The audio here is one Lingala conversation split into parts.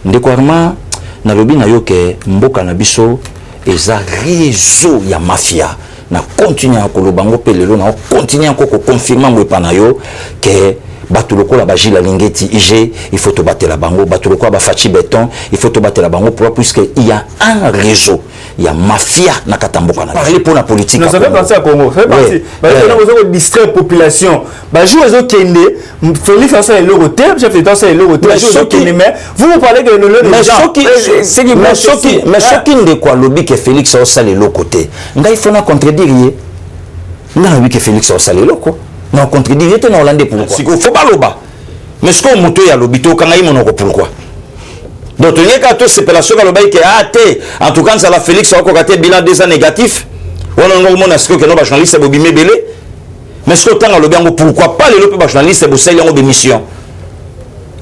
ndekwarma na lobi na yo ke mboka na biso eza réseau ya mafia na continuer à kolobango pelelo na continuer à confirmer mo pana yo que bato lokola ba Gilles Lingeti IG il faut te battre la bango bato lokola ba Fachi Béton il faut te battre la bango pour puisque il y a un réseau il y a mafia na katamboka na parler pour la politique nous avons pensé à Congo fait partie ba nous distraire population ba joue zo kende Félix ça est le côté chef d'état ça est le côté joue kende mais vous parlez que le mais choqué de quoi lobby que Félix ça est le côté il faut na contredire nga oui que Félix ça est le côté non contredire était na Hollande pourquoi il faut pas loba mais ce qu'on moto ya lobito kanga yi monoko pourquoi donc il y a quand c'est la chose loba qui a été en tout cas ça la Félix ça ko katé bilan des ans négatif on a ngomona ce que no ba journaliste bo bimé belé mais ce que tant loba ngo pourquoi pas les lope ba journaliste bo sel ngo démission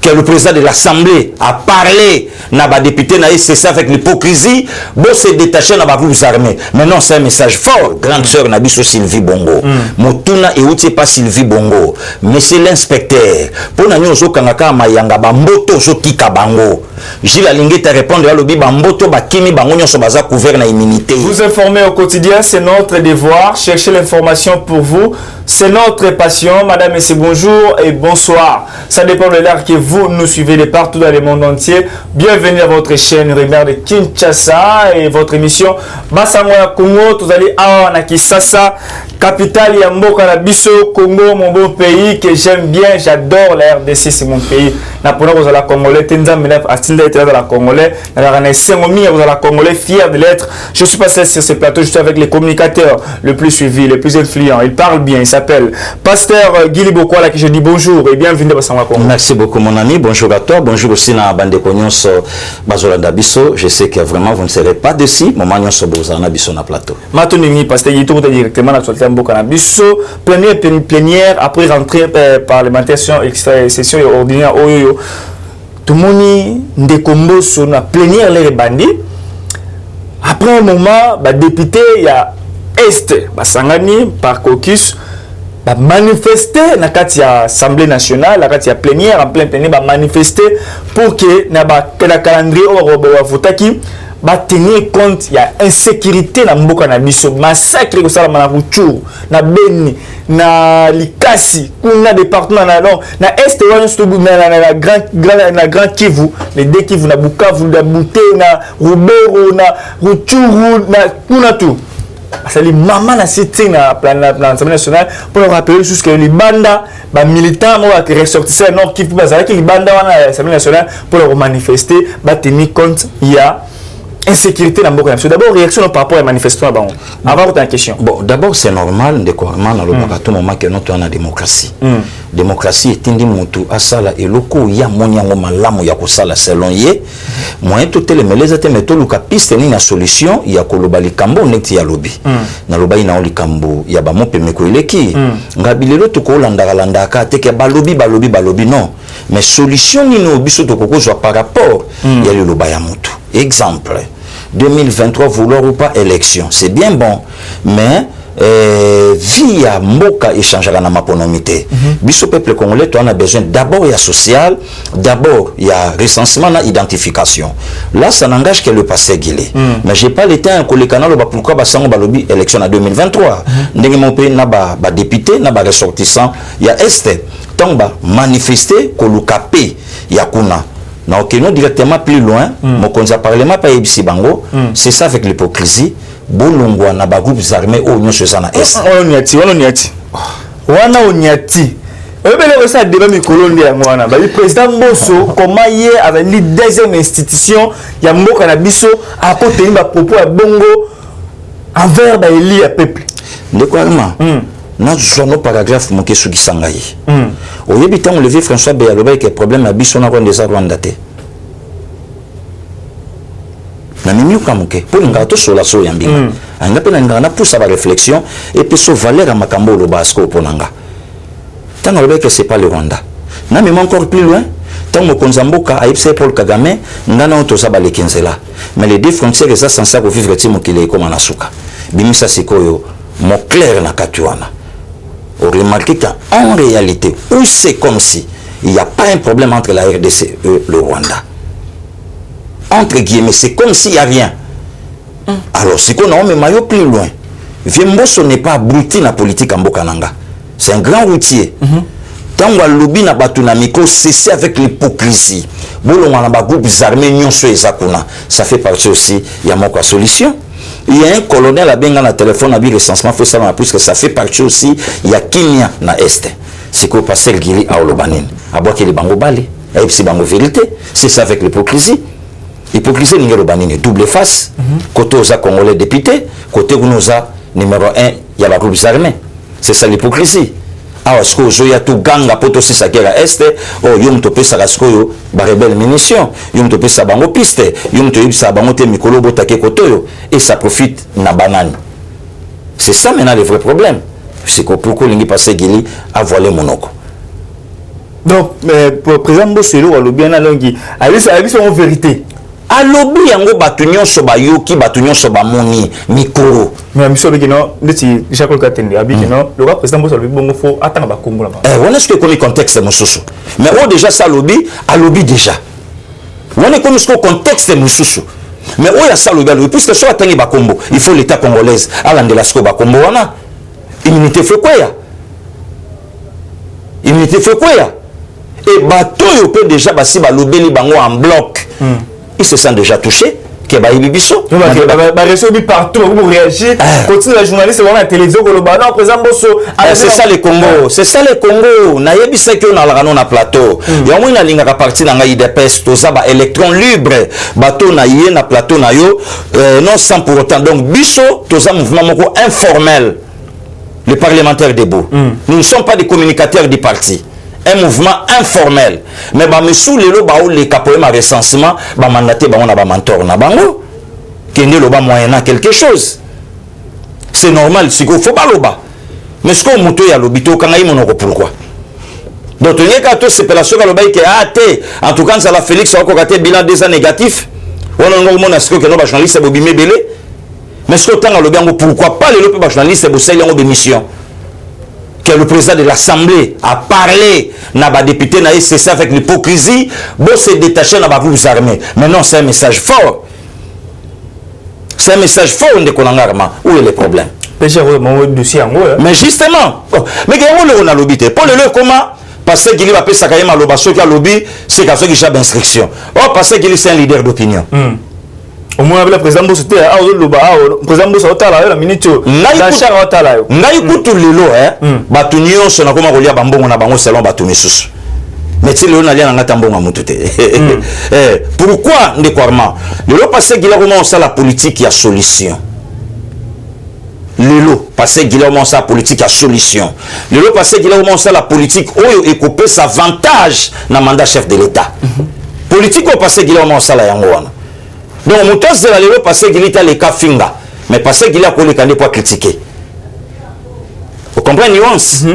que le président de l'Assemblée a parlé n'a pas député n'a c'est ça avec l'hypocrisie bon se détacher n'a pas groupes armés mais non c'est un message fort grande sœur Nabiso Sylvie Bongo motuna et outil pas Sylvie Bongo monsieur l'inspecteur pour na nyozo kangaka mayanga bamboto zo tika bango Gilles Lingeti a répondu à l'obi bamboto bakimi bango nyoso baza couvert na immunité. Vous informer au quotidien c'est notre devoir, chercher l'information pour vous c'est notre passion. Madame et messieurs, bonjour et bonsoir, ça dépend de l'heure que vous nous suivez de partout dans le monde entier. Bienvenue à votre chaîne Rumeur de Kinshasa et votre émission Basamoya Congo. Vous allez à Nakisasa, capitale ya mboka na biso Congo, mon beau pays que j'aime bien, j'adore la RDC, c'est mon pays. Na pona vous la Congolais, tenza menef atinda était dans la Congolais, na la sengomi vous la Congolais fier de l'être. Je suis passé sur ce plateau, je suis avec les communicateurs le plus suivi, le plus influent. Il parle bien, il s'appelle Pasteur Guili Bokwala qui je dis bonjour et bienvenue à Basamoya Congo. Merci beaucoup mon ami, bonjour à toi, bonjour aussi na bande konyos Bazolanda biso. Je sais que vraiment vous ne serez pas déçus, moment nyonso bozana biso na plateau. Matoni Pasteur Guili tourne directement na solta mboka na biso, plénière après rentrée parlementaire session ordinaire oyo. Tout le monde ndékombo sur la plénière les bandits. Après un moment, bah député il y a Est, bah sangani par caucus, bah manifester na kati ya Assemblée nationale, la kati ya plénière en plein plénière, bah manifester pour que na ba calendrier au votaki ba tenir compte il y a insécurité na mboka na biso, massacre ko sala na Ruchuru, na Beni, na Likasi, kuna département na non, na Est wana stobu na grand Kivu, les deux Kivu na Bukavu, na Buté, na Rubero, na Ruchuru, na kuna tout. C'est les mamans na cité na l'Assemblée nationale pour rappeler juste que les bandas ba militants moi qui ressortissaient nord Kivu bazala qui les bandas wana l'Assemblée nationale pour leur manifester ba tenir compte il y a insécurité dans beaucoup. D'abord, réaction par rapport à manifestation avant votre question. Bon, d'abord, c'est normal de quoi dans le à tout moment que nous sommes en démocratie. Démocratie est indi mutu asala et loko ya monyango malamu ya kosala selon ye. Moi tout les meleza te meto luka piste ni na solution ya kolobali kambo neti ya lobi. Na lobai na olikambo ya ba mope mekoeleki. Ngabilelo to ko landa ka te ke balobi non. Mais solution ni no biso to kokozwa par rapport ya le loba ya mutu. Exemple, 2023, vouloir ou pas élection, c'est bien bon, mais via Mboka échange à la maponomité. Biso peuple congolais, on a besoin d'abord il y a social, d'abord il y a recensement, il y a identification. Là, ça n'engage que le passé guilé. Mais j'ai pas l'été un collègue canal pourquoi basango balobi élection en 2023. Ndenge mon pays n'a pas député, n'a pas ressortissant. Il y a Est, tant ba manifester kolukapé yakuna. Donc, nous directement plus loin, mon conseil parlement pas ici bango, c'est ça avec l'hypocrisie. Bolongwa na ba groupes armés au nyo sezana est. Wana onyati. Ebele ça débat mi colonie ya mwana. Ba président Mbosso comment hier avec la deuxième institution ya mboka na biso a porter ba propos à bongo envers ba éli à peuple. Ndekwarima. Na zono paragraphe moke suki sangai. Oyebi tant levé François Beyaloba que problème à biso na Rwanda Rwanda te. Na minyu kamuke pour ngato sola so yambinga. Anga pe na ngana poussa ba réflexion et puis so valeur à makambo lo basko ponanga. Tant on que c'est pas le Rwanda. Na même encore plus loin, tant mo konzamboka a ipse Paul Kagame ngana on toza ba le 15 là. Mais les deux frontières ça censé vivre timo kile comme anasuka. Bimisa sikoyo mo clair na katuana. On remarque qu'en réalité, où c'est comme si il n'y a pas un problème entre la RDC et le Rwanda. entre guillemets, c'est comme s'il n'y a rien. Alors, c'est qu'on a même plus loin. Mbosso n'est pas abruti dans la politique en Bokananga. C'est un grand routier. Tant que le lobby n'a pas tout n'amiko, cessez avec l'hypocrisie. Bolon a un groupe armé ça fait partie aussi. Il y a mon solution. Il y a un colonel à Benga na téléphone à bi recensement faut savoir plus que ça fait partie aussi. Il y a Kimia na Est. C'est qu'on passe le Giri à Olobanin. À boire qu'il est bango balé. Et puis c'est bango vérité. C'est ça avec l'hypocrisie. L'hypocrisie n'est pas double face. Côté aux Congolais députés, côté où nous a numéro 1, il y a la groupe armée. C'est ça l'hypocrisie. Ah, est-ce que je y a tout gang à poto si ça guerre à Est, oh, yom topé sa rasco yo, ba rebelle munition, yom topé sa bango piste, yom topé sa bango te mikolo botake kotoyo, et ça profite na banane. C'est ça maintenant le vrai problème. C'est que pourquoi l'ingi passé Gili a voilé monoko. Donc, pour président Bosselo, à bien à l'ongi, à lui, c'est en vérité. A lobby yango batunyo soba yoki batunyo soba moni mikoro mais monsieur Bekino ndeti Jacques Katende abikino le roi président Bosso bongo fo atanga ba kombo là-bas on est-ce que connaît contexte mosusu mais on déjà ça lobby a lobby déjà on est comme ce contexte mosusu mais on y a ça lobby puisque soit atangi ba kombo il faut l'état congolaise ala ndela sko ba kombo wana immunité fait quoi ya immunité fait quoi ya et bato yo peut déjà basi ba lobby li bango en bloc ils se sont déjà touchés. Qui est Bibiso. Partout pour réagir. Continue la journaliste, on a la télévision, non, président Bosso. C'est ça les Congo. C'est ça les Congo. Nayebi c'est que on a la plateau. Il y a une ligne à partir dans l'IDPS, tout ça, électron libre. Bateau na yé na plateau na yo. Non sans pour autant. Donc Bisso, tout ça mouvement informel. Les parlementaires debout. Nous ne sommes pas des communicateurs du parti. Un mouvement informel mais ba mesou lelo ba les capoe ma recensement ba mandaté ba on a ba mentor na bango kende lo ba moyena quelque chose c'est normal si ko faut pas loba mais ce qu'on moto ya lobito kanga imonoko pourquoi donc il y a que ces pélations ka loba que até en tout cas ça la Félix a kokaté bilan 2 ans négatif on a ngomona ce que no ba journaliste bobimé belé mais ce que tanga loba ngo pourquoi pas les ba journaliste bo sel ngo démission que le président de l'Assemblée a parlé n'a pas député c'est ça avec l'hypocrisie bon se détacher n'a pas vous armés mais non c'est un message fort de Konangarma où est le problème mais justement mais on a lobby pour le comment parce qu'il va passer ça quand même à l'obasso qui a lobby c'est qu'à ceux qui cherchent d'instruction parce qu'il est un leader d'opinion au moins le président Bosso était à le président Bosso a la minute ngai kutu lelo batunyo so na koma kolia bambongo na bango selon batuni susu mais ti lelo na lia ngata mbongo mutute pourquoi ndekwarma lelo passé gila comment ça la politique ya solution lelo passé gila comment ça politique ya solution lelo passé gila comment ça la politique oyo ekopé sa avantage na mandat chef de l'état politique au passé gila comment ça la yango wana donc mon temps de la lelo passé gila ta les cas finga mais passé gila ko les kande pour critiquer. Vous comprenez nuance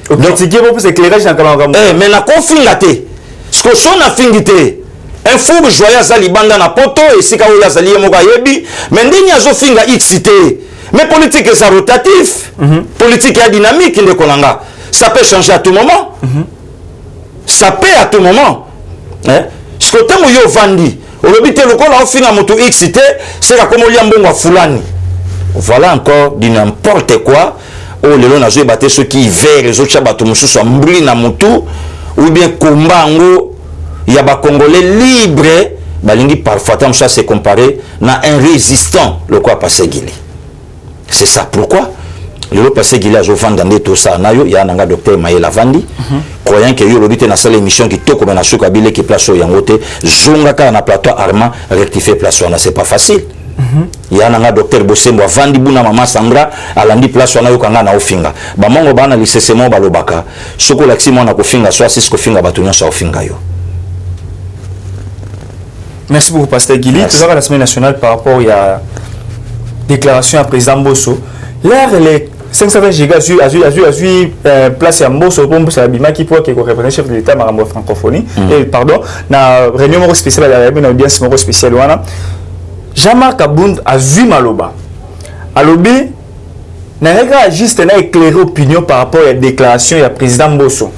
donc c'est pour éclairage dans Kalangam mais na konfingaté ce que son a fingité un fou joyeux za libanda na poto et sika oya zali mo yebi mais ndenya zo finga excité mais politique est rotatif politique est dynamique de Kolanga ça peut changer à tout moment ça peut à tout moment ce que tango yo vandi olobité le kola finga moto excité c'est comme olia mbongo fulani voilà encore du n'importe quoi. Oh, les gens ont battu ceux qui verrent les autres bateaux sont brûlés na mutu ou bien combat il y a des Congolais libres balingi parfois tant ça c'est comparé na un résistant le quoi passé Guili c'est ça pourquoi le passé Guili a vendu tout ça nayo il y a un docteur Maïla Vandi croyant que yo lobité na salle émission qui toko na suka bile qui place yangote zonga ka na plateau armand rectifier place on c'est pas facile. Il y a un docteur Bosembo Vandi Buna Mama Sandra alandi place wana yokanga na ofinga bamongo bana lisesemo balobaka soko laksi mona kofinga soit c'est ce kofinga batunya sa ofinga yo. Merci beaucoup pasteur Guili toujours à la semaine nationale par rapport à la déclaration à président Bosso l'air les 520 gigas a place à Bosso pour ça bima qui pour que représenter chef de l'état marambo francophonie et pardon na réunion spéciale à la audience spéciale wana Jean-Marc Abound a vu Maloba. Alobi n'a juste éclairé opinion par rapport à la déclaration du président Bosso.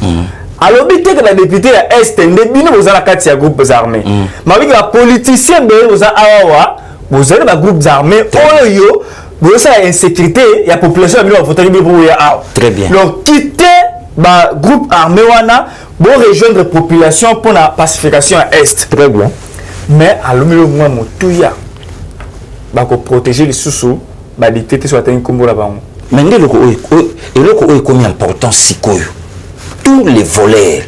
alors bité que la député à Est ndebino vous la carte ya groupes armés mais avec la politicien be vous awa vous avez des groupes armés oyo vous avez insécurité il y a population qui va voter pour ya très bien donc quitter ba groupe armé wana pour rejoindre la population pour la pacification à Est très bien mais alors le moi motuya ba ko protéger les sous ba député soit un combo là bas mais le combien important sikoyo tous les voleurs,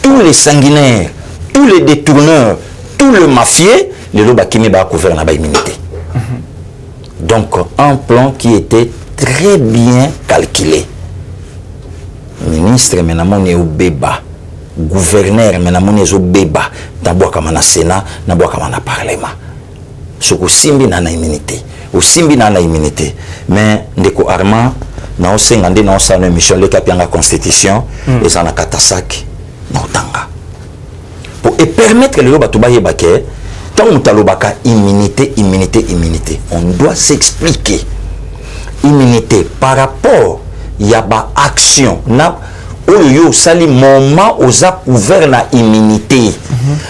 tous les sanguinaires, tous les détourneurs, tous les mafieux, les loba qui va couvrir la immunité. Donc un plan qui était très bien calculé. Ministre menamoni au beba, gouverneur menamoni au beba, d'abord comme na Sénat, d'abord comme na Parlement. Ce que simbi na immunité, au simbi na immunité, mais ndeko Armand na osengande na osana mission le kapi la constitution et ça na katasak na otanga pour et permettre les loba to ba yebake tant mutalobaka immunité on doit s'expliquer immunité par rapport ya ba action na oyo sali moment oza couvert na immunité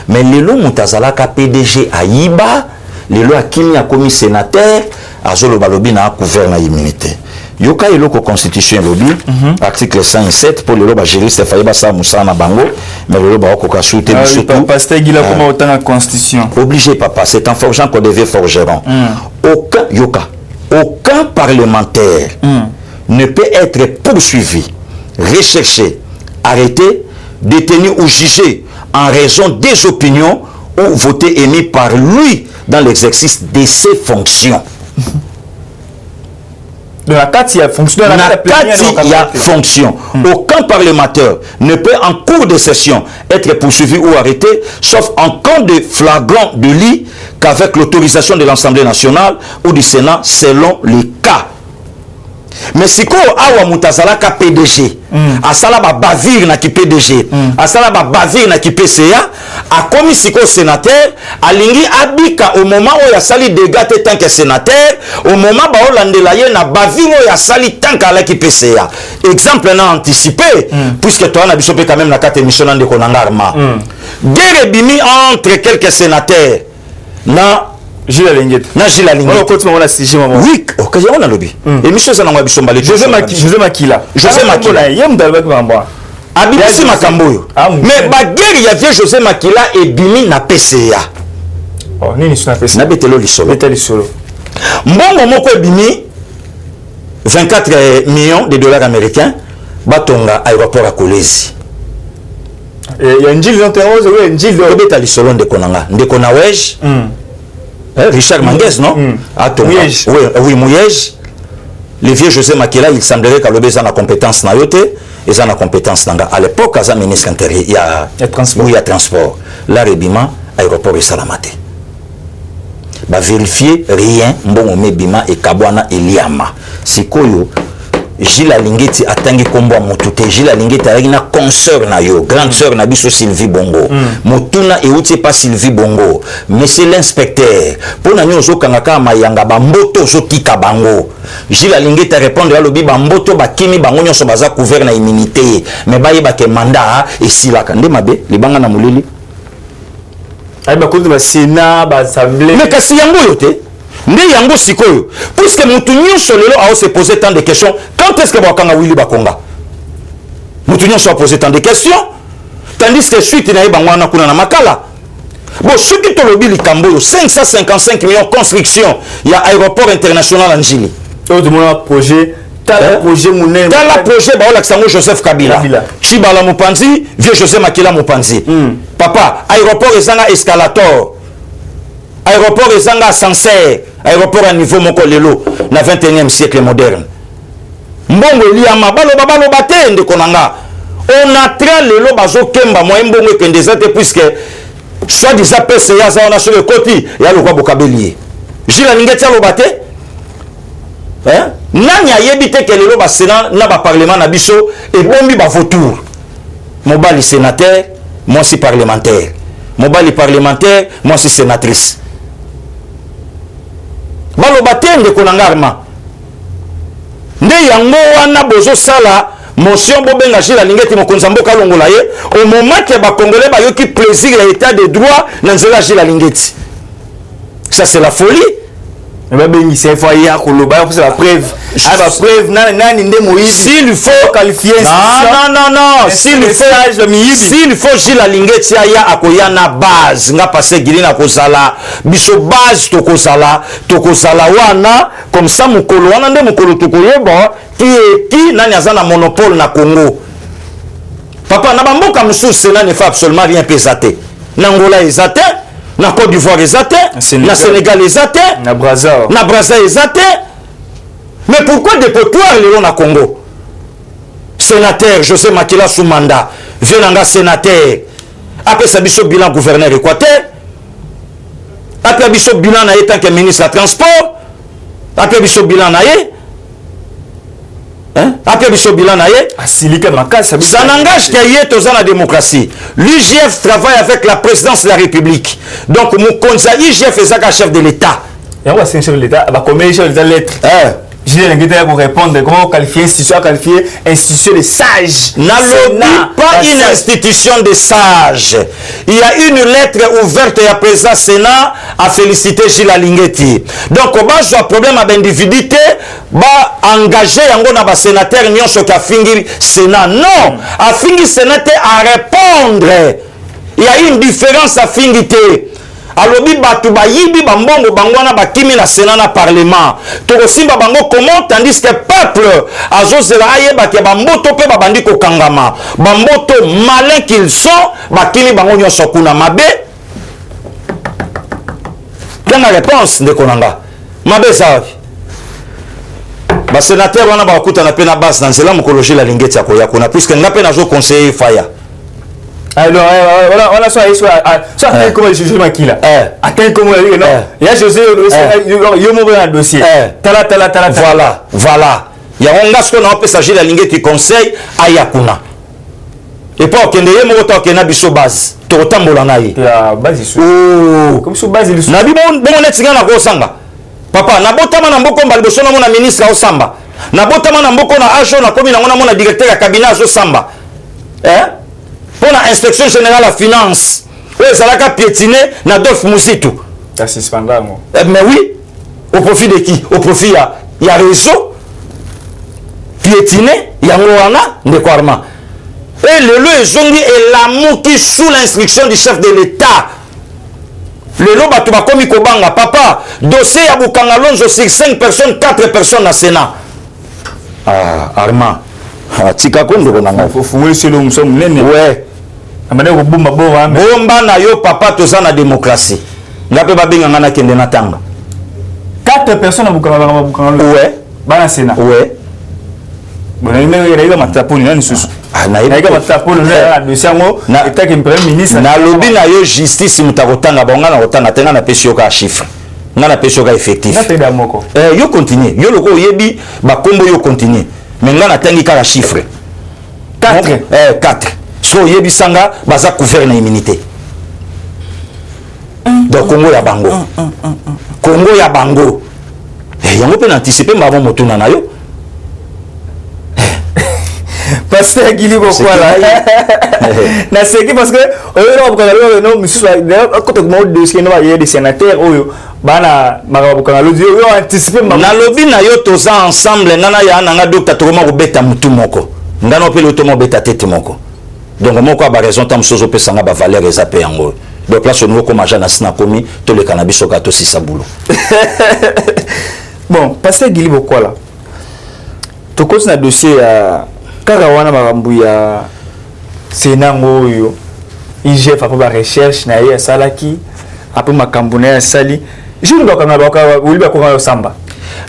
mais lelo mutazalaka PDG ayiba lelo akimi a commis sénateur azolo balobi na couvert na immunité yoka eloko constitution lobby article 107 pour le loba juriste fayeba sa musana bango mais le loba okoka souhaiter surtout pasteur Gila comment autant la constitution obligé papa c'est en forgeant qu'on devait forgeron aucun parlementaire ne peut être poursuivi recherché arrêté détenu ou jugé en raison des opinions ou votés émis par lui dans l'exercice de ses fonctions. De la carte, il y a fonction. Aucun parlementaire ne peut en cours de session être poursuivi ou arrêté, sauf en cas de flagrant délit qu'avec l'autorisation de l'Assemblée nationale ou du Sénat, selon les cas. Mais si ko awa mutazala ka PDG asala ba bavir na ki PDG asala ba bavir na ki PCA a commis siko sénateur alingi abika au moment où ya sali dégâts tant que sénateur au moment ba olandela ye na bavir où ya sali tant que la ki PCA exemple na anticipé puisque toi na biso pe quand même na carte émission de konangarma guerre bimi entre quelques sénateurs na Gilles Alinguet. On continue la CG maman. Oui, occasion on a lobby. Émission ça n'a biso mbalé. José Makila. Yem dalba kwa Abibisi makamboyo. Mais ba guerre ya vie José Makila et bimi na PCA. Oh, nini suna PCA. Na betelo lisolo. Betelo lisolo. Mbongo moko e bimi 24 millions de dollars américains batonga aéroport à Kolezi. Il y a une Gilles Lanterose, oui, une Gilles de betelo lisolo ndeko nanga. Ndeko na wej. Richard Manguez, non? Mouyej. Oui, Mouyej. Le vieux José Makila, il semblerait qu'à l'obéissance à la compétence n'a yoté, et à la compétence n'a. À l'époque, à ministre intérieur, il y a transport. Là, Rebima, aéroport et Salamate. Bah, vérifier rien, bon, Bima et Kabwana et Liama. C'est quoi, Gilles Alingeti atangi kombo motute Gilles Alingeti avec na consoeur na yo grande sœur na biso Sylvie Bongo motuna et outi pas Sylvie Bongo mais c'est l'inspecteur pour na nyozo kangaka mayanga ba mboto zo tika bango Gilles Alingeti répondre à lobi ba mboto ba kimi bango nyoso baza couvert na immunité mais ba yeba ke mandat et silaka nde mabe libanga na mulili ay ba kontu ba Sénat ba assemblée mais kasi yango yote Ndé yango sikoyo puisque mutunyo solelo a se poser tant de questions quand est-ce que bakanga Willy Bakonga mutunyo so poser tant de questions tandis que suite na bangwana kuna na makala bon ce qui te lobi likambo 555 millions construction il y a aéroport international en Njili tout mon projet Tala projet mouné Tala projet ba Olaksango Joseph Kabila Chibala Mupanzi vieux José Makila Mupanzi papa aéroport ezanga escalator aéroport ezanga ascenseur aéroport à niveau moko lelo na 21e siècle moderne mbongo liama baloba te ndeko nanga on a tra lelo bazo kemba moyen mbongo ekendezate puisque soit disant PCA za on a sur le côté ya lokwa bokabelier Gilles Lingeti aloba te hein nani ayebi te ke lelo ba sénat na ba parlement na biso et bombi ba vautour mobali sénateur moi si parlementaire mobali parlementaire moi si sénatrice baloba te ndeko na ngarma nde yango wana bozo sala motion bobenga Gilles Alingeti mokonza mboka longola ye au moment que ba congolais ba yoki plaisir à état de droit na nzela Gilles Alingeti. Ça c'est la folie. Mais ben il s'est fait ya koloba c'est la preuve. Ah la preuve nani ndé Moïse s'il faut qualifier non s'il faut Gilles Alingeti aya akoya na base nga passé gilina kozala biso base tokozala wana comme ça mukolo wana ndé mukolo tokoyeba qui nani azana monopole na Congo. Papa na bamboka mususu cela ne fait absolument rien pesaté. Na Angola ezate, na Côte d'Ivoire ezate, na Sénégal ezate, na Brazza ezate. Mais pourquoi dépotoir les na Congo? Sénateur José Makila sous mandat, venanga sénateur. Après ça biso bilan gouverneur Équateur. Après biso bilan na étant que ministre de transport. Après biso bilan na après biso bilan na ça n'engage qu'à tous la démocratie. L'IGF travaille avec la présidence de la République. Donc Moukonza IGF est ça chef de l'État. Et on va chef de l'État, va combien chef de lettres. Je l'ai pour répondre gros qualifié institution de sages. Pas une institution de sages. Il y a une lettre ouverte à président Sénat à féliciter Gilles Alingeti. Donc au bas un problème à l'individuité va engager un sénateur nyonso ka fingi Sénat. Non, à fingi sénateur à répondre. Il y a une différence à fingité. Alobi batu bayibi bambongo bangwana bakimi na Sénat na parlement tokosimba bango comment tandis que peuple azozela ayeba ke bamboto pe babandi ko kangama bamboto malin qu'ils sont bakimi bango nyonso kuna mabe la réponse de konanga mabe ça ba sénateur wana ba kuta na pe na base na nzela mokologie la lingeti ya koya kuna puisque ngape nazo conseiller faya. Alors voilà soit comment je joue Makila atteint comment il non il y a José yo mo un dossier tala voilà il y a un gars qu'on a s'agit la ligne qui conseil ayakuna et pas que ndeye mo to que na biso base to tambola na yi ya base isu comme sous base isu na bi bon netinga na ko sanga papa na botama na mboko mbali boso na mona ministre au samba na botama na mboko na ajo na komi na mona directeur ya cabinet au samba pour l'inspection générale à finance. Oui, ça l'a piétiné na Dolph Moussitou. Ça suspendra moi. Mais oui, au profit de qui? Au profit il y a réseau piétiné, il y a Moana de Kwarma. Et le lieu zongi est l'amour qui sous l'instruction du chef de l'État. Le lot batuba komi kobanga papa, dossier à Bukangalonzo sur 5 personnes, 4 personnes à Sénat. Ah, Armand. Tika kondo konanga. Faut fouiller sur le musom nene. Ouais. Amane ko bomba boba. Bomba na yo papa toza na démocratie. Ngape babenga ngana kende na tanga. 4 personnes à Bukangalonzo. Ouais. Bana Sénat. Ouais. Bon, il y a mataponi nani susu. Ah na yeba mataponi na dossier ngo état que premier ministre na lobi na yo justice mutakotanga bonga na kotanga tenga na pesi yo ka chiffre. Ngana pesi yo ka effectif. Yo continue. Yo loko yebi ba kombo yo continue. Mais là, on a un chiffre. 4. 4. So, yebi sanga, baza couvert na immunité. Donc, Congo ya bango. Congo ya bango. Et on peut anticiper, mais avant de na yo. Pasteur Guili Bokwala. Na seki parce que, non, monsieur, quand on a dossier, il y a des sénateurs, bana makabukanga yo anticiper na lobi na yo toza ensemble ngana ya nanga docteur tokoma kobeta mutu moko ngana pe lotomo beta tete moko donc moko ba raison tam sozo pe sanga ba valeur ezape yango donc place au niveau comme agent na komi to le cannabis o kato si sabulo. Bon pasteur Guili Bokwala to continue na dossier ya karawana makambu ya senango yo IGF après ba recherche na ya salaki après makambu na ya sali je ne dois pas samba.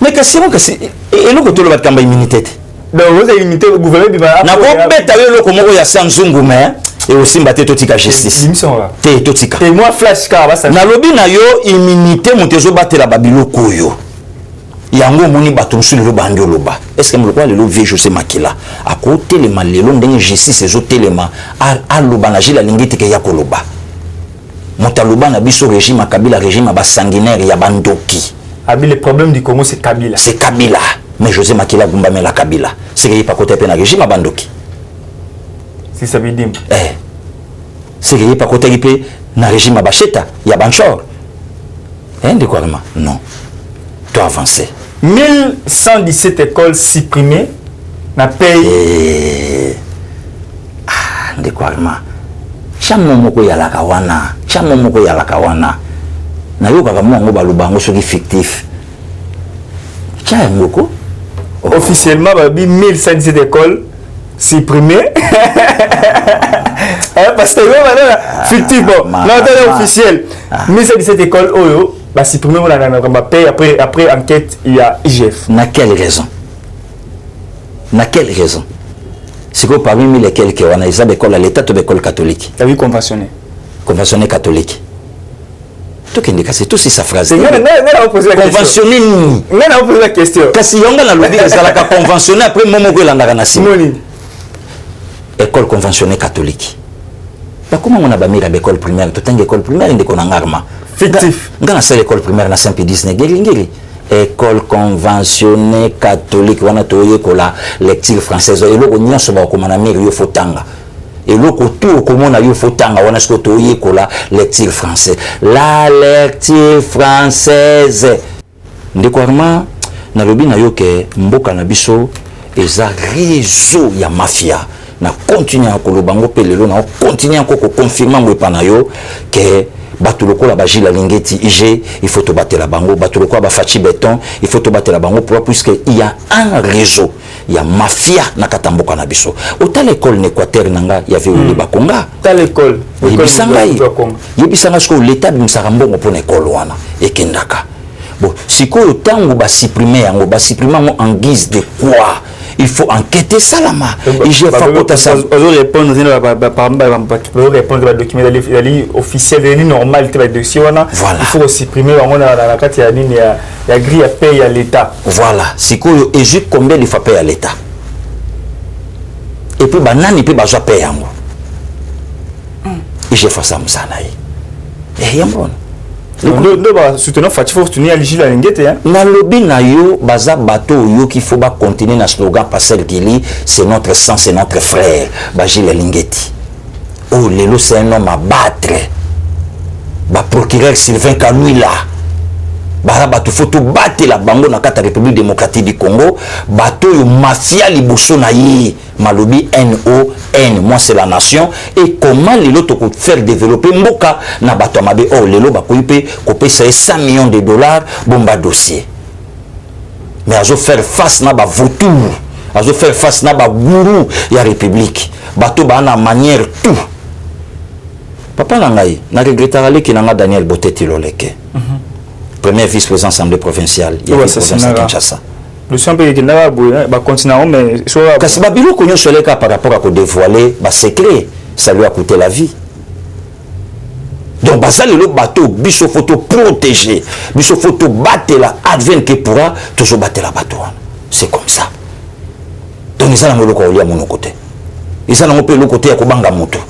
Mais qu'est-ce et nous que le battre immunité. Donc vous avez immunité le gouvernement na ko beta yo ko moko ya Samsung mais et aussi mbaté totika justice. Émission là. Té totika. Et moi flash car ba ça. Na lobi na yo immunité motezo batela babiloko yo. Yango moni bato musu le bandi loba. Est-ce que mloko le vieux José Makila à côté les malelo ndenge justice ezo telema a loba na Gilles Alingeti ke ya koloba. Montaloba na biso régime Kabila régime ba sanguinaire ya bandoki. Abi le problème du Congo c'est Kabila. C'est Kabila. mais José Makila Gumba la Kabila c'est qu'il pas côté pe na régime à Bandoki si ça veut dire c'est qu'il pas côté pe na régime à Bacheta ya Banchor de quoi non tu avancer 1117 écoles supprimées na pays de quoi chamo moko ya la kawana na yo kaka mo ngo balubango soki fictif cha ngoko officiellement babi 1117 écoles supprimées parce que fictif bon non c'est officiel 1117 écoles oyo ba supprimé on a paye après enquête il y a IGF. Na quelle raison c'est que parmi lesquels que on a des écoles à l'état de école catholique la vie conventionnée catholique tout qui indique c'est tout si sa phrase non poser la conventionné non poser la question kasi yonga na lobi ça la conventionné après momo ko landa na simoni école conventionnée catholique ba comment on a ba mira école primaire tout tant école primaire ndeko na ngarma fictif ngana c'est l'école primaire na Saint-Pédis ne ngeli école conventionnée catholique wana toye kola lecture française eloko nyonso ba ko mana miri yo fotanga eloko tout komona yo fotanga wana ce que toye kola lecture française la lecture française ndeko arma na lobi na yo ke mboka na biso eza réseau ya mafia na continuer à kolobango pelelo na continuer ko confirmer ngo pana yo ke bato lokola baji la lingeti IG il faut te battre la bango bato lokola ba fachi béton il faut te battre la bango pour puisque il y a un réseau il y a mafia na katamboka na biso autant l'école n'Équateur nanga il y avait le bakonga ta l'école yebisanga ce que l'état bimsaka mbongo pour l'école wana ekendaka bon sikoyo tango ba supprimer yango en guise de quoi il faut enquêter ça là ma IGF pas ça répondre document officiel normal dossier wana il faut supprimer on a la carte ya nini ya grille à payer à l'état voilà sikoyo Égypte combien il faut payer à l'état et puis banani puis bazo payer yango IGF ça msana yi yambo soutenant Fati faut soutenir Aligi la Lingete na lobby na yo baza bato yo qu'il faut ba continuer na slogan Passer Gili c'est notre sang c'est notre frère baji la Lingeti oh lelo c'est un homme à battre ba procureur Sylvain Kanouila bara bato faut tout battre la bango na kata République démocratique du Congo bato yo mafia liboso na yi malobi NON moi c'est la nation et comment les lots pour faire développer mboka na bato mabe oh les lots ba koipe kopé 100 millions de dollars bomba dossier mais azo faire face na ba vautour azo faire face na ba gourou ya république bato ba na manière tout papa na ngai na regrettera le kinanga Daniel Boteti Loleke premier vice-président assemblée provinciale ya Kinshasa le champ qui n'a pas continuer mais soit kasi babilo konyo soleka par rapport à ko dévoiler ba secret ça lui a coûté la vie donc basa le bateau biso photo protéger biso photo battre la advent que pourra toujours battre la bateau c'est comme ça donc ils ont le ko olia mon côté ils ont le côté ya ko banga moto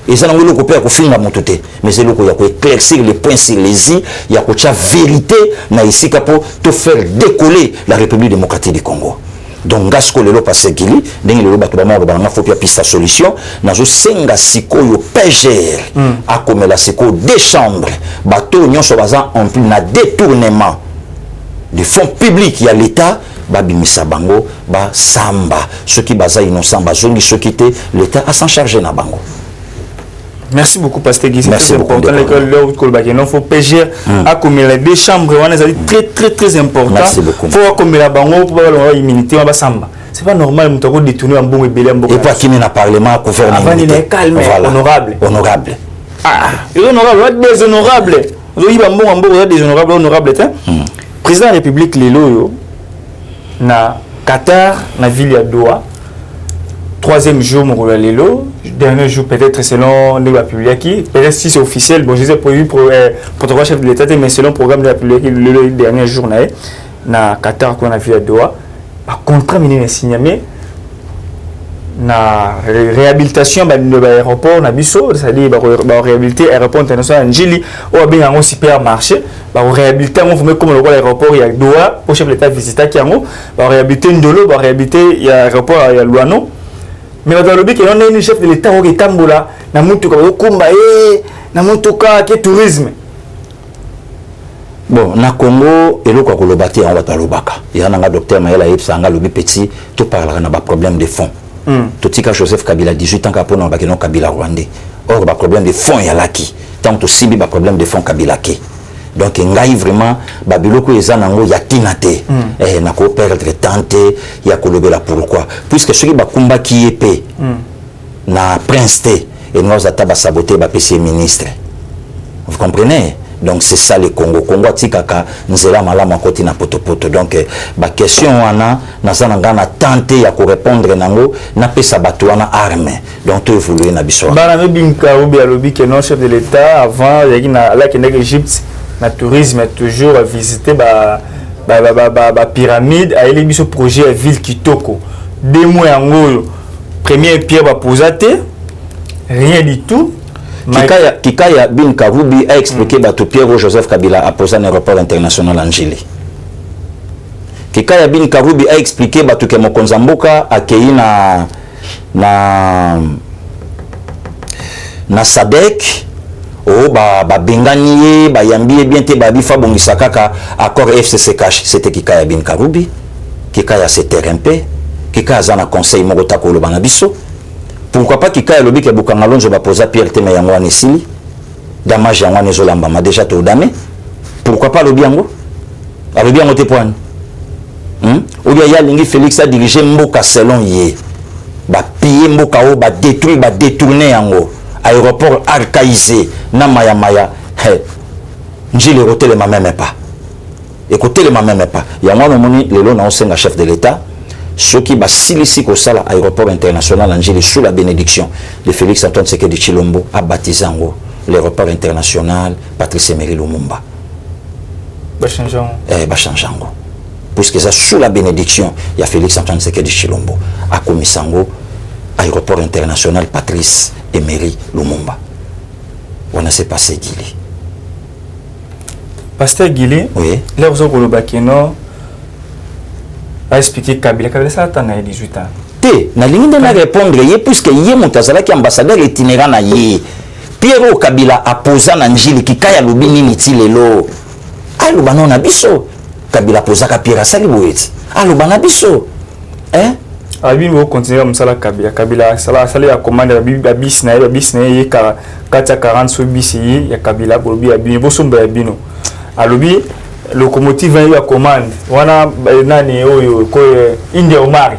ils ont le côté ya ko finga moto te mais c'est le ko ya ko éclaircir les points sur les i ya ko cha vérité na ici pour te faire décoller la République démocratique du Congo donc gasko lelo Passer Gili ndenge lelo bato ba moko ba nga faut pia pista solution nazo senga sikoyo PGR a comme la siko des chambres bato nyonso baza en plus na détournement du fonds public ya l'état babimisa bango ba samba ceux qui baza innocent bazongi ceux qui étaient l'état à s'en charger na bango. Merci beaucoup Pasteur Guy, c'est très important l'école là où Kolbaki non faut PGR a comme les deux chambres on est très important. Merci beaucoup. Faut comme la bango pour avoir immunité on va samba. C'est pas normal on doit détourner un bon ébélé un bon. Et pas qui n'a parlement gouvernement. Avant il est calme honorable. Honorable. Ah, honorable, déshonorable. Vous y va bon un bon déshonorable honorable hein. Président de la République Lelo na Qatar na ville ya Doha. Troisième jour, mon Lelo. Dernier jour, peut-être selon la publication. Peut-être si c'est officiel, bon, je sais pour protocole chef de l'État, mais selon le programme de la publication, le dernier jour, na Qatar, qu'on a vu à Doha, par contrat, il signé, mais na réhabilitation de l'aéroport, na biso, c'est-à-dire réhabiliter l'aéroport international Njili, ou bien un supermarché, réhabiliter comme le l'aéroport il y a Doha pour chef de l'État visiter qui en réhabiliter Ndolo réhabiliter il y a aéroport il y a Luano mais dans le but qu'il y a un chef de l'État qui tambola na mutuka okumba na mutuka qui tourisme bon na Congo eloko kolobati en wata lobaka il y a un docteur Mayela Epsanga lobi petit tout parlera na ba problème de fond tout tika Joseph Kabila 18 ans kapona ba non Kabila Rwandais or ba problème de fond ya laki tant to sibi ba problème de fond Kabila ke donc ngai vraiment babiloko ezanango ya tinate na ko perdre tante ya kolobela pourquoi puisque ceux qui bakumba qui épée na prince té et nous ataba saboter ba PC ministre vous comprenez donc c'est ça le Congo tikaka nzela malama koti na potopoto donc ba question wana nazana na tenter ya ko répondre nango na pesa bato wana arme donc to évoluer na biso bana mebinka obi alobi que non chef de l'État avant yaki na la kende Égypte na tourisme toujours visiter ba pyramide a ele biso projet à ville Kitoko 2 mois yango première pierre ba posate rien du tout. Kikaya Bin Karoubi a expliqué que Pierre Joseph Kabila a posé un aéroport international en Chili. Kikaya Bin Karoubi a expliqué que Mokonza Mboka a accueilli na Sadek bengani bayambi bien te babifa bongisa kaka accord FCC cash c'était Kikaya Bin Karoubi Kikaya CTRMP Kikaya zana conseil mokota ko lo bana biso. Pourquoi pas Kikaya lobi ke bukanga lonzo ba posa Pierre Teme yango anesili damage yango nezolamba ma déjà to dame pourquoi pas lobi yango alobi yango te point ou bien ya lingi Félix a dirigé mboka selon ye ba piller mboka o ba détruire ba détourner yango aéroport archaïsé na maya njile hôtel ma même pas écoutez le même pas ya moi moni lelo na osenga chef de l'État ceux qui basilisi ko sala aéroport international Angeli sous la bénédiction de Félix Antoine Tshisekedi Tshilombo a baptisé l'aéroport international Patrice Emery Lumumba Bachanjango puisque ça sous la bénédiction il y a Félix Antoine Tshisekedi Tshilombo a commis sango aéroport international Patrice Emery Lumumba on a s'est passé Guili Pasteur Guili oui l'air zo kolobakeno a expliqué Kabila ça attend 18 ans te na ligne de répondre ye puisque ye montazala qui ambassadeur itinérant na ye Pierre Kabila a posé na njili Kikaya lobi nini ti lelo alo banona biso Kabila posaka Pierre sali boeti alo bana biso abi mo continuer comme ça la Kabila sala ya commande ya bis na ye ka 40 so bis ye ya Kabila lobi abi bo somba ya bino alobi locomotive ya commande wana nani oyo ko India Omari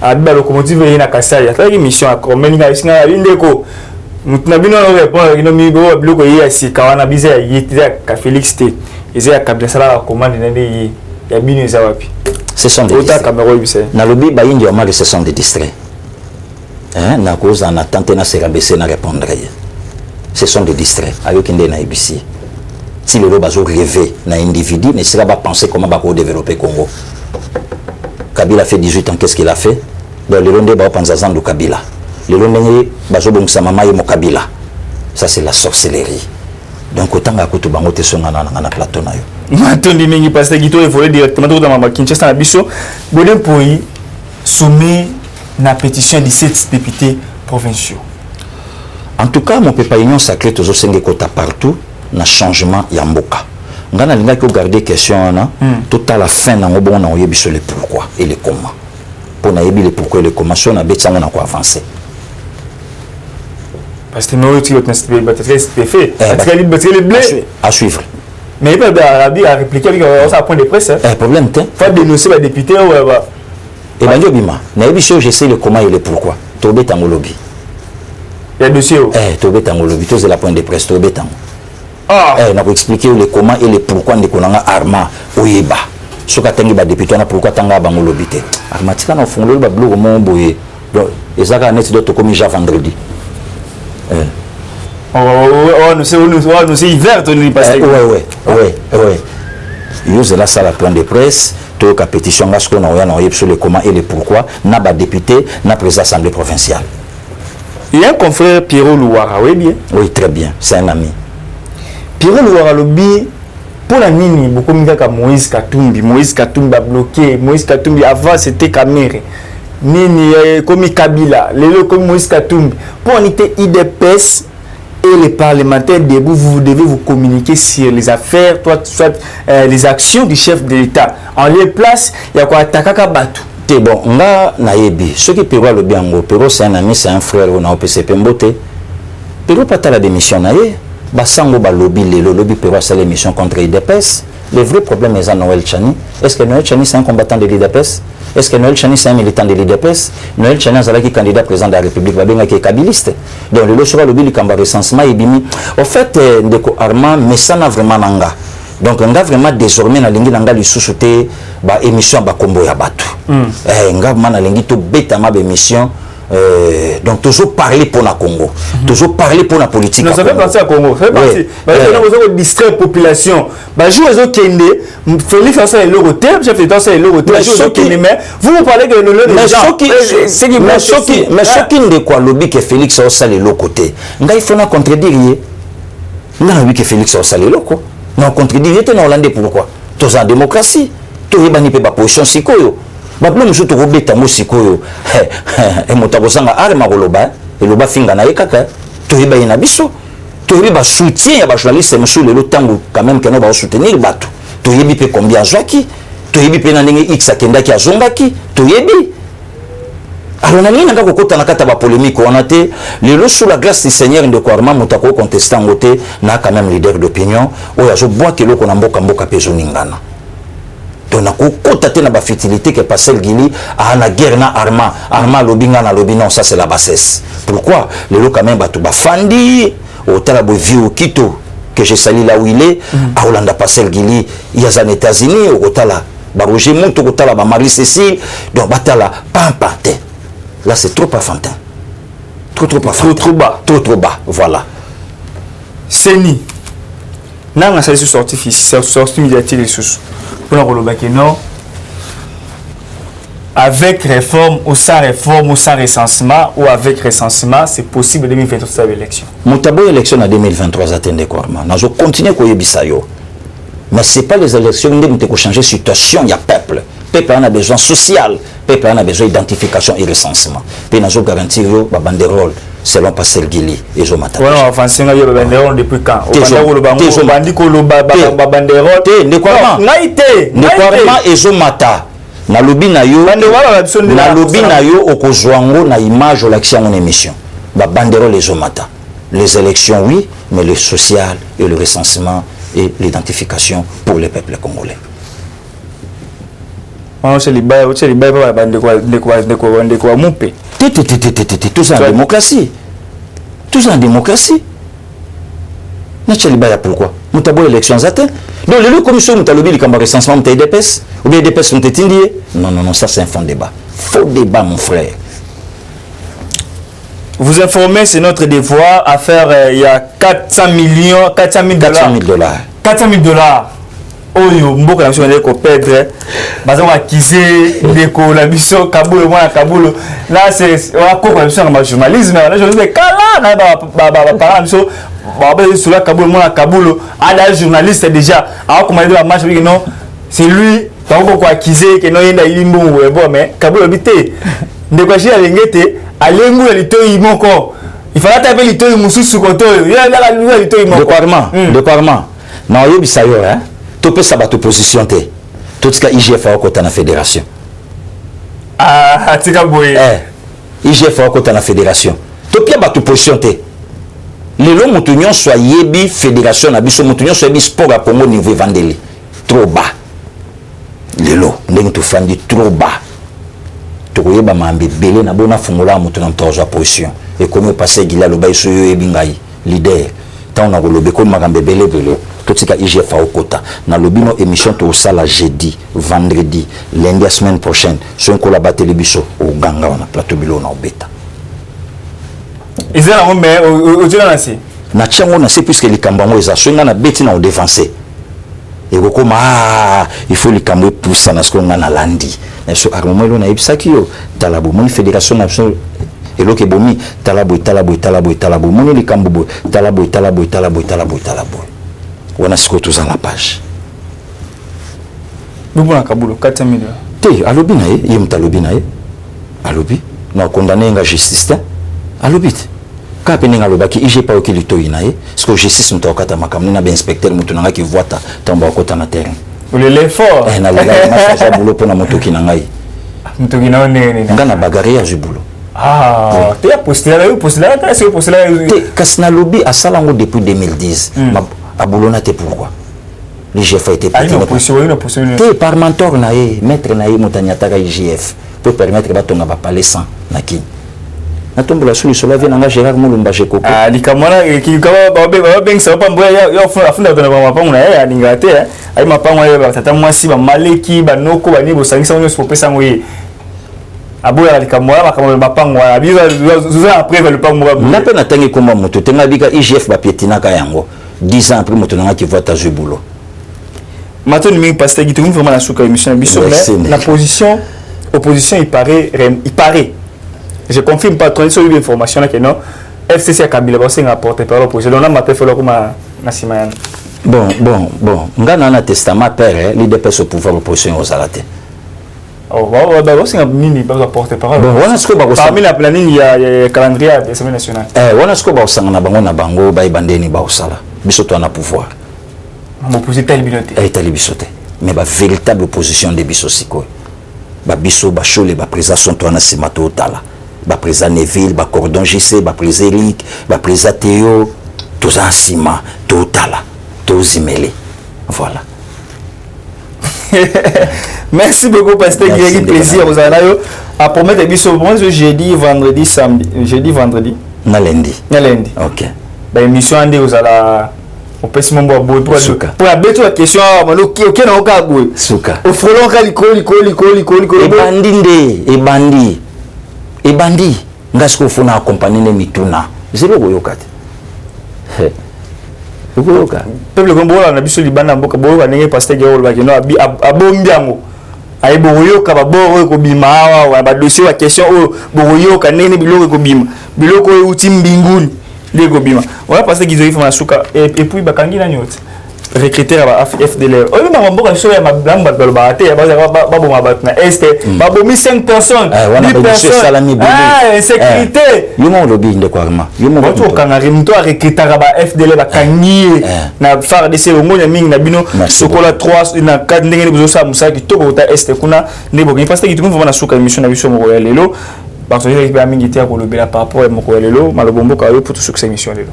abi locomotive ye na Kasai ataki mission akomeninga isinga indeko mutuna bino no répondre ino mi bo biloko ye asika wana biza ya yitira ka Félix T eza ya Kabila sala la commande nende ye ya bino eza wapi ce sont des distraits na lobi ba India Omari ce sont des distraits na cause en attente na se rabaisser na répondre ce sont des distraits ayoki nde na ibisi si le bazo rêver na individu ne sera pas penser comment va développer Congo. Kabila fait 18 ans, qu'est-ce qu'il a fait? Donc le londe ba panzazan do Kabila. Le londe bazo bongisa mama ye mo Kabila. Ça c'est la sorcellerie. Donc autant ga kutu bango te songa na plateau na yo. Matondi mingi parce que gito évoluer directement dans mama Kinshasa na biso. Bolen poyi soumet na pétition 17 députés provinciaux. En tout cas, mon papa union sacré tozo senge kota partout. Na changement ya mboka ngana linga ko garder question na tout à la fin na ngobon na oyebiso le pourquoi et le comment pour na yebi le pourquoi et le comment so na betsango na ko avancer parce que nous tu fait le blé à suivre mais il peut à répliquer avec ça point de presse problème te faut dénoncer les députés et ben bima na yebiso je sais le comment et le pourquoi to betango lobby il y a dossier to betango lobby to c'est la point de presse to betango na ko expliquer le comment et le pourquoi ndeko nanga arma oyeba soka tangi ba député na pourquoi tanga bango lobité armatika na fongolo ba bloc mo boye donc ezaka net d'autres comme ja vendredi nous c'est hiver to ni parce ouais use la salle point de presse to ka pétition ngasko na oya na oyeb sur le comment et le pourquoi na ba député na président assemblée provinciale il y a un confrère Pierrot Louara oui bien oui très bien c'est un ami Pierrot Louara lobi pour la nini beaucoup comme Moïse Katumbi a bloqué. Moïse Katumbi avant c'était Kamere nini comme Kabila lelo comme Moïse Katumbi pour on était IDPS et les parlementaires debout, vous devez vous communiquer sur les affaires, soit les actions du chef de l'État. En les place, il y a quoi attaquer Batu. C'est bon, là, naïbi. Ce qui Péro le bien, Péro c'est un ami, c'est un frère, on a OPCP Mbote. Péro pas la démission, naïe. Basango ba lobby, le lobby Péro c'est l'émission contre l'IDPS. Le vrai problème est à Noël Chani. Est-ce que Noël Chani c'est un combattant de l'IDPS? Est-ce que Noël Chani c'est un militant de l'IDPS? Noël Chani est candidat président de la République, qui est kabiliste. Donc le sera lobby le camba recensement et bimi. En fait, Ndeko Armand, mais ça n'a vraiment nanga. Donc on a vraiment désormais na lingi nanga li sous-souté ba émission ba combo ya batu. Nga mana lingi to beta ma émission. Donc toujours parler pour la Congo, toujours parler pour la politique. Non, ça fait partie à Congo, ça fait partie. Nous avons distraire la population. Jour ils Kende, Félix ça est le terme, chef d'État ça est le terme. Mais vous parlez que le mais ce qui ne quoi lobby que Félix ça est le côté. Nga il faut na contredire. Nga oui que Félix ça est le quoi. Non contredire tu en Hollande pourquoi? Tous en démocratie. Tu es bani pe ba position sikoyo. Bablo musuto robeta musikoyo e motabosanga arma koloba eloba finga na yekaka to yeba ina biso to yeba soutien ya ba journaliste musu lelo tango quand même que no ba soutenir bato to yebi pe combien zwaki to yebi pe na ndenge x akendaki azongaki to yebi alors na nina ngako kota na kata ba polémique on a été lelo sous la grâce du Seigneur de Kouarma mutako contester ngote na quand même leader d'opinion oya zo bois ke loko na mboka pezo ningana. Donc on a la fertilité que Pascal Guili a la guerre na Arma lobinga na lobino, ça c'est la bassesse. Pourquoi les lots quand même batou bafandi au talabo vieux Quito que j'ai sali là où il est à Hollande Pascal Guili il y a aux États-Unis au tala ba Roger Monto au tala ba Marie Cécile donc batala pampate. Là c'est trop enfantin. Trop bas, voilà. Seni nanga ça sorti médiatique les sous. Pour le non, avec réforme ou sans recensement ou avec recensement, c'est possible 2023 l'élection. Moutabo élection en 2023 attendez quoi, man. Nous continuer quoi yebisayo. Mais c'est pas les élections qui ont changé situation, il y a peuple. Peuple en a besoin social, peuple en a besoin d'identification et recensement. Puis nous garantir la banderole selon Pascal Guili et Zomata. Voilà, enfin c'est une banderole depuis quand? et Zomata. Na lobi na yo okozwango na image ou l'action en émission. Ba banderole et Zomata. Les élections oui, mais le social et le recensement et l'identification pour les peuples congolais. C'est les bails, tout ça en démocratie. Tout ça en démocratie. Pourquoi? Nous avons élections atteintes. Donc, les commissions nous avons dit que recensement nous DPS ou bien DPS nous avons non, ça c'est un faux débat. Faux débat, mon frère. Vous informer, c'est notre devoir à faire. Il y a 400 000 dollars. 400 000 dollars. Oyo mboka na biso ko perdre baza accuser ndeko la biso kabulo mwana kabulo là c'est ko ko biso na journalisme na journaliste kala na ba biso ba sur la kabulo mwana kabulo ada journaliste déjà a commandé la match non c'est lui donc ko accuser que non yenda ilimbo bon mais kabulo bité ndeko chi alengete alengu la litoyi moko il fallait taper litoyi mususu koto il y a la litoyi moko de Kouarma na yebisa yo hein. Tu peux savoir ta position. Tout ce que IGF a côté de la fédération. Ah, tu as boy. IGF a côté de la fédération. Tu peux savoir ta position. Les lots moutunions soit yebi fédération na biso moutunions soit yebi sport à Congo niveau Vandeli. Trop bas. Les lots, nous tu fandi trop bas. Tu vois ba mambe belé na bona fungula moutuna mtoza position. Et comme passer gila lo ba iso yo yebi ngai leader. Tant on a le béco magambe belé. Tout ce qui est IGF au quota. Dans le bino émission tout ça la jeudi, vendredi, lundi la semaine prochaine. Sur un collaborateur télévision au Ganga on a plateau bilo na beta. Et ça on met au Tchanasi. Na tchango na c'est puisque les cambango ils a sur na beti na au défensé. Et comme il faut les cambo pousser na ce qu'on a na landi. Mais sur armement lo na ibsaki yo talabo mon fédération nationale et lo ke bomi talabo mon les cambo talabo. On a ce que tous à la page. Bobo na Kabulo 400 millions. Te alobi na ye, ye mtalobi na ye. Alobi na condamné nga justice te. Alobi te. Ka pe ninga lobaki ije pa okili to ina ye. Parce que justice mtokata makamni na ba inspecteur mutunanga ki voita tamba kota na terrain. Vous l'effort. Na lela macha boulot pona motoki na ngai. Motoki na nene. Ngana bagaria ju boulot. Ah, tu as postulé, est-ce que postulé Kasna lobby à Salango depuis 2010. À Boulona, t'es pourquoi l'IGF a été pété. Par mentor, maître Naï Moutaniatara IGF peut permettre de ton parler sans Naki. Na tombe la solution la vie nanga Gérard Moulumba Jeko. Ah, li kamona ki kaba ba beng sa pa mboya ya funda na ba mapanga ya lingate ai mapanga ya ba tata mwasi ba maleki ba noko ba ni bo sangisa onyo so pesa ngoye. Aboya likamwa makambo mapanga ya biza après le pango. Na pe na tangi komba moto tenga bika IGF ba pietina ka yango 10 ans après moto nanga ki voit ta jubulo. Maintenant ni pasteur qui trouve vraiment la souka émission biso la position opposition il paraît je confirme pas trop sur l'information là que non FCC a Kabila ba singa porter par l'opposition donc na matin fait comme na simayana. Bon ngana na testament père l'IDPS au pouvoir opposition aux alate. Oh bah c'est un mini pas porter parole. Bon on a ce que parmi la planning il y a calendrier de l'Assemblée nationale. On a ce que ba osanga na bango na bango ba ibandeni ba osala biso to na pouvoir. L'opposition est bisoté mais la véritable opposition de biso siko ba biso ba chole ba président son to na simato otala ba président Neville ba cordon JC ba président Eric ba président Théo tous en ciment totala tous imélés voilà. Merci beaucoup pasteur Guéry, plaisir aux anayo à promettre biso bon jeudi vendredi samedi jeudi vendredi na lundi OK ba émission ande aux ala au pesi mambo boy pour la bête la question maloki OK na oka boy suka au frolon kali koli e bandi ngasko funa accompagner ne mituna zelo koyokate ukoyoka peuple kombola na biso libanda mboka boyo banenge pasteur Guéry ba kino abombiango ay boyoka ba boro ko bima awa ba dossier wa question o boyoka nene biloko ko bima biloko uti mbinguni lego bima voilà parce qu'ils ont fait ma souka et puis bakangi na nyoti recruter à FDL oyo na mboka so ya mabamba balobate ya babo mabat na est babo mi 5 personnes 10 personnes sécurité yomo lobi ndeko arma yomo to kanari mto a recruter ba FDL bakangi na phare de selongo ya mingi na bino sokola 3 na 4 ndenge bozo sa musaki to ko ta est kuna nebo parce que tu na souka émission na biso mo ya lelo parce que il y a mingi te ko lobela par rapport à mo ko ya lelo malobombo ka yo pour tout succès émission lelo.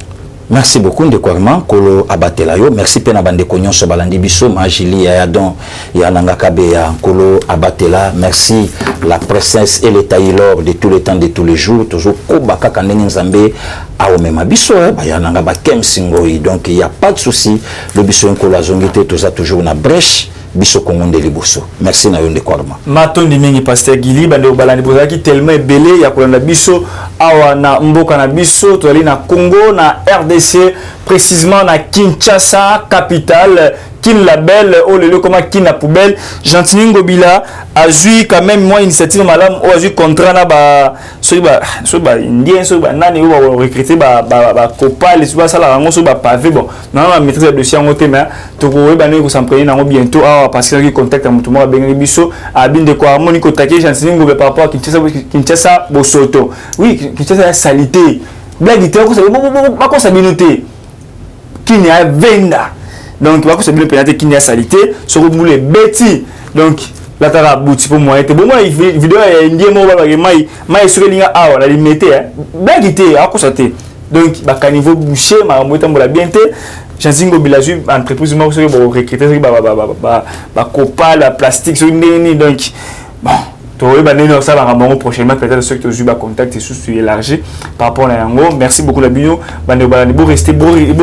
Merci beaucoup de Kouarma, Kolo Abatelayo. Merci Pena Bande Konyon Sobalandi Bisso, Majili Yadon, Yananga Kabeya, Kolo Abatela. Merci la présence et les tailleurs de tous les temps, de tous les jours. Toujours Kobaka Kanengen Zambé, Aomema Bisso, Yananga Bakem Singoi. Donc il n'y a pas de souci. Le Bisso Nkola Zongite, tout ça toujours une brèche. Biso Kongonde Liboso. Merci na yonde Kouarma. Maton di mingi pasteur Gili bande obalani bozaki tellement belé ya kolanda biso awa na mboka na biso to ali na Congo na RDC précisément na Kinshasa capitale Kin label oh le comment Kin la poubelle Gentini Ngobila a joué quand même moi initiative madame ou a joué contrat na ba so ba indien so ba nani ou ba recruter ba copa les so ça la rango so ba pavé bon non la maîtrise de dossier en côté mais to ko ba ne ko s'emprunter na bientôt ah parce que contact mutu mo bengi biso a bin de ko harmonie ko taquer Gentini Ngobila par rapport à Kinshasa Bosoto oui Kinshasa salité blague te ko ba ko sabinoté Kin ya venda donc va que c'est bien pénalité qui n'y a salité sur le moule bêti donc la tara bouti pour moi était bon moi vidéo indien moi mai sur linga awa la limité bagité à quoi donc ba caniveau boucher ma moita mbola bienté Janzingo Bilaju entreprise moi sur bo recruter ba copa la plastique sur nini donc bon tu vas nous ça va ramener prochainement peut-être ceux qui ont eu contact et sous élargi par rapport à Yango. Merci beaucoup la bino. Vous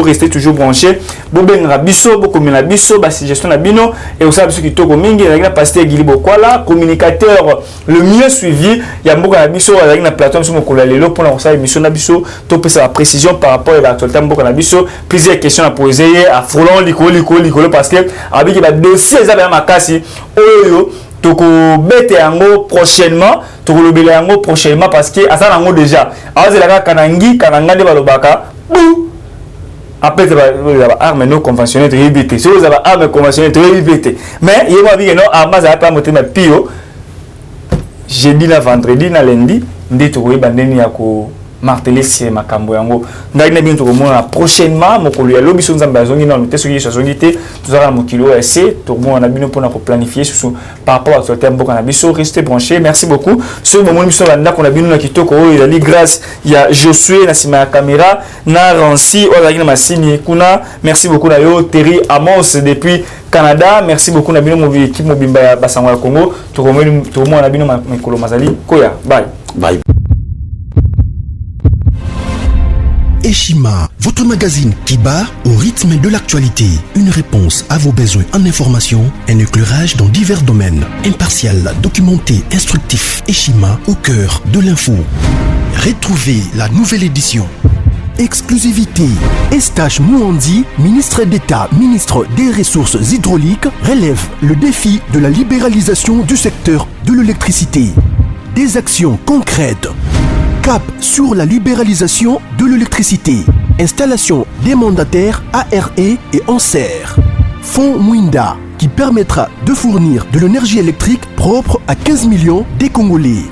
rester toujours branché. Vous ben rabiso, vous comme la biso, ba suggestion la bino et vous savez ceux qui toko mingi la pasteur Guilibo Kwala, communicateur le mieux suivi. Il y a beaucoup la biso avec la plateforme sur mon collègue Lelo pour la ça émission la biso. Top sa précision par rapport à l'actualité beaucoup la biso. Plusieurs questions à poser à Frolon Licolo parce que avec il y a dossier ça va makasi. Oyo toko bete yango prochainement toko lobela yango prochainement parce que asa nango déjà aza la kanangi kananga de balobaka bou Après, vous avez armes non conventionnelles, vous avez si vous avez armes conventionnelles, vous avez mais il y a des armes qui sont monté ma pio. Jeudi, vendredi, lundi, ndé to bandeni ya ko marteler c'est makambo yango. Ngai na bintu ko mona prochainement mokolo ya lobi sonza mbazongi na note soki sozongi te tozara mokilo essayer to mona bino pona ko planifier sur par rapport à ce thème boka na biso restez branchés. Merci beaucoup. Sur moment biso banda ko na bino na kitoko o ezali grâce ya Josué na sima ya caméra na Rancy o la na masini kuna. Merci beaucoup na yo Terry Amos depuis Canada. Merci beaucoup na bino mo équipe mobimba ya basango ya Congo. To mona bino makolo mazali koya. Bye. Bye. Eshima, votre magazine qui bat au rythme de l'actualité. Une réponse à vos besoins en information, un éclairage dans divers domaines. Impartial, documenté, instructif. Eshima au cœur de l'info. Retrouvez la nouvelle édition. Exclusivité. Eustache Mouandi, ministre d'État, ministre des Ressources hydrauliques, relève le défi de la libéralisation du secteur de l'électricité. Des actions concrètes. Cap sur la libéralisation de l'électricité. Installation des mandataires ARE et ANSER. Fonds Mwinda qui permettra de fournir de l'énergie électrique propre à 15 millions des Congolais.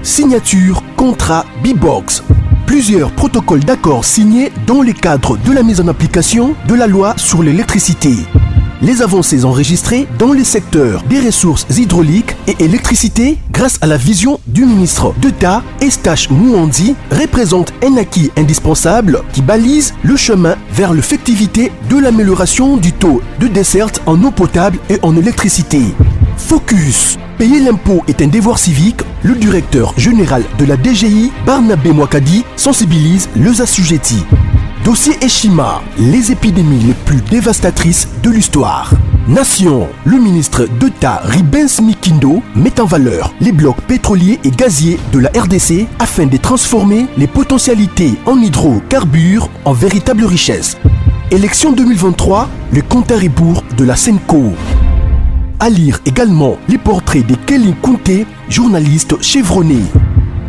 Signature contrat B-Box. Plusieurs protocoles d'accord signés dans le cadre de la mise en application de la loi sur l'électricité. Les avancées enregistrées dans les secteurs des ressources hydrauliques et électricité grâce à la vision du ministre d'État Eustache Mouandi représentent un acquis indispensable qui balise le chemin vers l'effectivité de l'amélioration du taux de desserte en eau potable et en électricité. Focus. Payer l'impôt est un devoir civique. Le directeur général de la DGI, Barnabé Mwakadi, sensibilise les assujettis. Dossier Eshima, les épidémies les plus dévastatrices de l'histoire. Nation, le ministre d'État Ribens Mikindo met en valeur les blocs pétroliers et gaziers de la RDC afin de transformer les potentialités en hydrocarbures en véritable richesse. Élection 2023, le compte à rebours de la Senco. À lire également les portraits de Kelly Kunte, journaliste chevronné.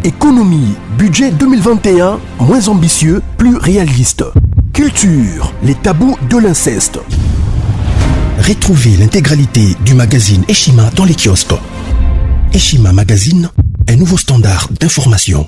Économie, budget 2021, moins ambitieux, plus réaliste. Culture, les tabous de l'inceste. Retrouvez l'intégralité du magazine Eshima dans les kiosques. Eshima Magazine, un nouveau standard d'information.